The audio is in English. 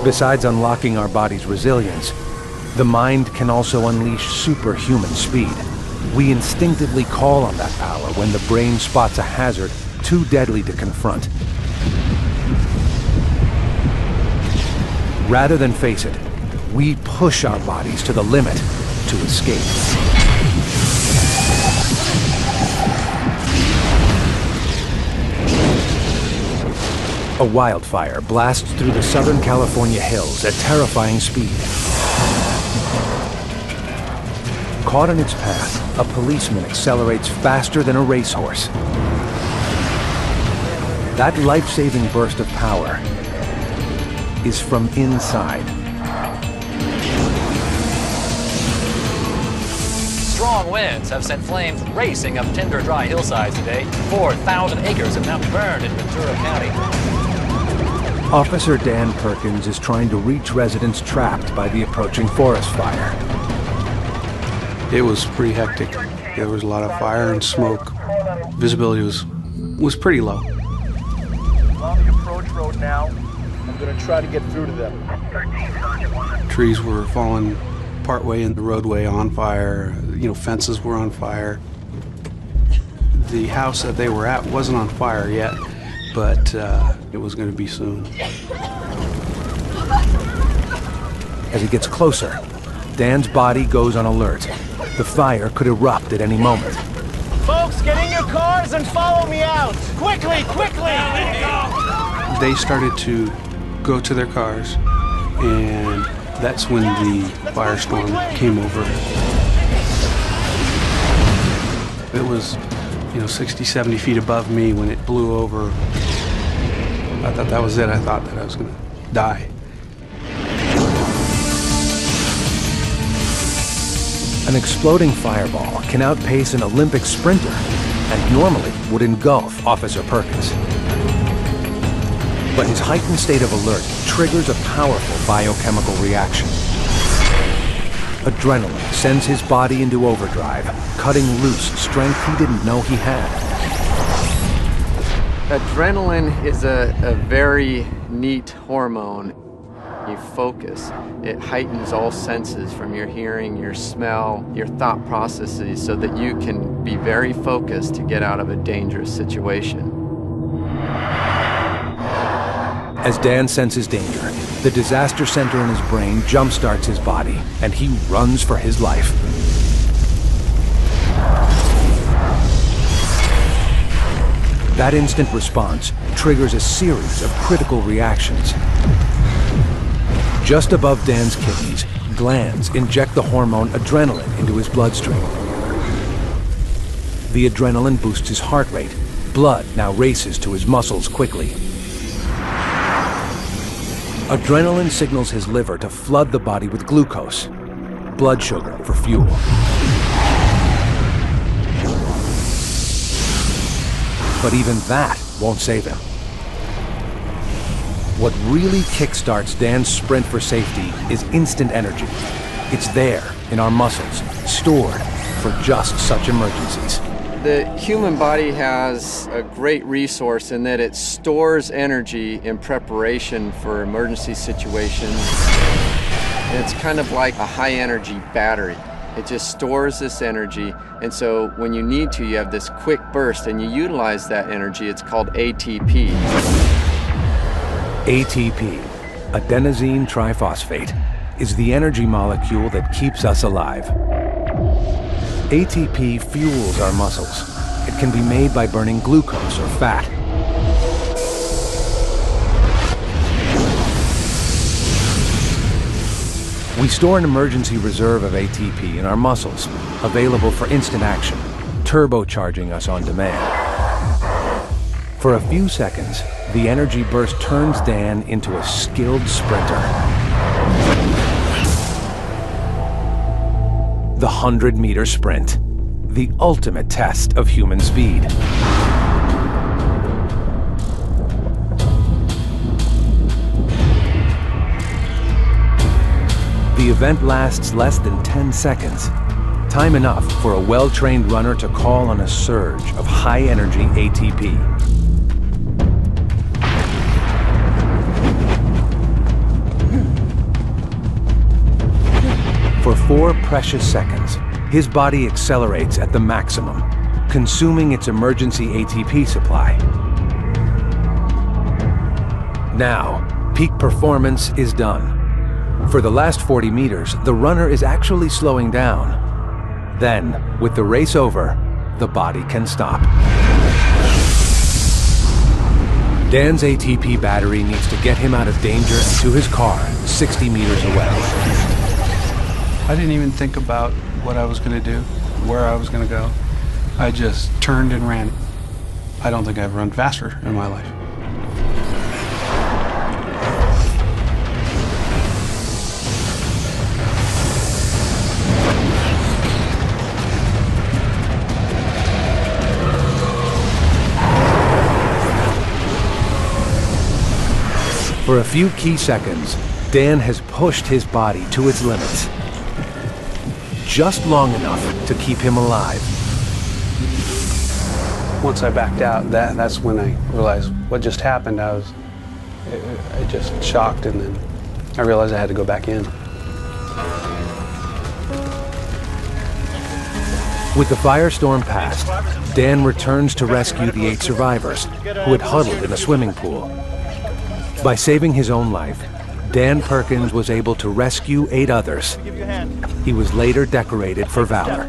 Besides unlocking our body's resilience, the mind can also unleash superhuman speed. We instinctively call on that power when the brain spots a hazard too deadly to confront. Rather than face it, we push our bodies to the limit to escape. A wildfire blasts through the Southern California hills at terrifying speed. Caught in its path, a policeman accelerates faster than a racehorse. That life-saving burst of power is from inside. Strong winds have sent flames racing up tinder dry hillsides today. 4,000 acres have now burned in Ventura County. Officer Dan Perkins is trying to reach residents trapped by the approaching forest fire. It was pretty hectic. There was a lot of fire and smoke. Visibility was pretty low. On the approach road now, I'm going to try to get through to them. Trees were falling partway in the roadway on fire. Fences were on fire. The house that they were at wasn't on fire yet, but it was going to be soon. As it gets closer, Dan's body goes on alert. The fire could erupt at any moment. Folks, get in your cars and follow me out! Quickly, quickly! They started to go to their cars, and that's when the firestorm came over. It was, 60, 70 feet above me when it blew over. I thought that was it. I thought that I was going to die. An exploding fireball can outpace an Olympic sprinter and normally would engulf Officer Perkins. But his heightened state of alert triggers a powerful biochemical reaction. Adrenaline sends his body into overdrive, cutting loose strength he didn't know he had. Adrenaline is a very neat hormone. You focus. It heightens all senses from your hearing, your smell, your thought processes so that you can be very focused to get out of a dangerous situation. As Dan senses danger, the disaster center in his brain jumpstarts his body, and he runs for his life. That instant response triggers a series of critical reactions. Just above Dan's kidneys, glands inject the hormone adrenaline into his bloodstream. The adrenaline boosts his heart rate. Blood now races to his muscles quickly. Adrenaline signals his liver to flood the body with glucose, blood sugar for fuel. But even that won't save him. What really kickstarts Dan's sprint for safety is instant energy. It's there in our muscles, stored for just such emergencies. The human body has a great resource in that it stores energy in preparation for emergency situations. And it's kind of like a high-energy battery. It just stores this energy, and so when you need to, you have this quick burst, and you utilize that energy. It's called ATP. ATP, adenosine triphosphate, is the energy molecule that keeps us alive. ATP fuels our muscles. It can be made by burning glucose or fat. We store an emergency reserve of ATP in our muscles, available for instant action, turbocharging us on demand. For a few seconds, the energy burst turns Dan into a skilled sprinter. The 100-meter sprint, the ultimate test of human speed. The event lasts less than 10 seconds, time enough for a well-trained runner to call on a surge of high-energy ATP. For 4 precious seconds, his body accelerates at the maximum, consuming its emergency ATP supply. Now, peak performance is done. For the last 40 meters, the runner is actually slowing down. Then, with the race over, the body can stop. Dan's ATP battery needs to get him out of danger and to his car, 60 meters away. I didn't even think about what I was going to do, where I was going to go. I just turned and ran. I don't think I've run faster in my life. For a few key seconds, Dan has pushed his body to its limits. Just long enough to keep him alive. Once I backed out, that's when I realized what just happened. I just shocked, and then I realized I had to go back in. With the firestorm past, Dan returns to rescue the 8 survivors who had huddled in a swimming pool. By saving his own life, Dan Perkins was able to rescue 8 others. He was later decorated for valor.